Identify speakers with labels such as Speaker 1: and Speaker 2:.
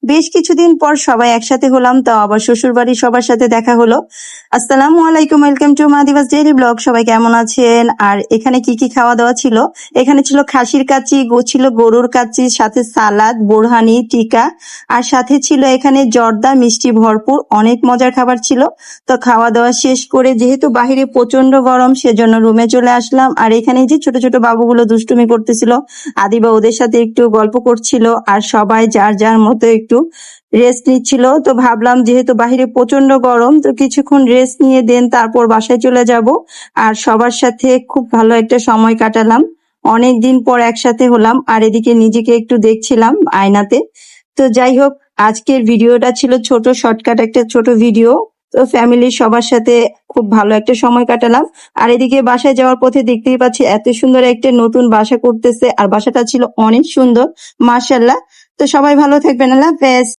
Speaker 1: বেশ কিছুদিন পর সবাই একসাথে হলাম, তাও আবার শ্বশুর বাড়ির সবার সাথে দেখা হলো। আসসালামু আলাইকুম, ওয়েলকাম টু মাদিবাস ডেইলি ব্লগ। সবাই কেমন আছেন? আর এখানে কি কি খাওয়া দাওয়া ছিল? এখানে ছিল খাসির কাচ্চি, ছিল গরুর কাচ্চি, সাথে সালাদ, বোরহানি, টিকা, আর সাথে ছিল এখানে জর্দা, মিষ্টি ভরপুর, অনেক মজার খাবার ছিল। তো খাওয়া দাওয়া শেষ করে যেহেতু বাহিরে প্রচন্ড গরম, সেজন্য রুমে চলে আসলাম। আর এখানে যে ছোট ছোট বাবুগুলো দুষ্টুমি করতেছিল, আদিবা ওদের সাথে একটু গল্প করছিল, আর সবাই যার যার মতো একটু রেস্ট নিচ্ছিল। তো ভাবলাম যেহেতু বাহিরে প্রচন্ড গরম, তো কিছুক্ষণ রেস্ট নিয়ে দেন তারপর বাসায় চলে যাব। আর সবার সাথে খুব ভালো একটা সময় কাটালাম, অনেক দিন পর একসাথে হলাম। আর এদিকে নিজেকে একটু দেখছিলাম আয়নাতে। তো যাই হোক, আজকের ভিডিওটা ছিল ছোট শর্টকাট একটা ছোট ভিডিও। তো ফ্যামিলির সবার সাথে খুব ভালো একটা সময় কাটালাম। আর এদিকে বাসায় যাওয়ার পথে দেখতেই পাচ্ছি এত সুন্দর একটা নতুন বাসা করতেছে, আর বাসাটা ছিল অনেক সুন্দর, মাশাআল্লাহ। তো সবাই ভালো থাকবেন, আল্লাহ হাফেজ।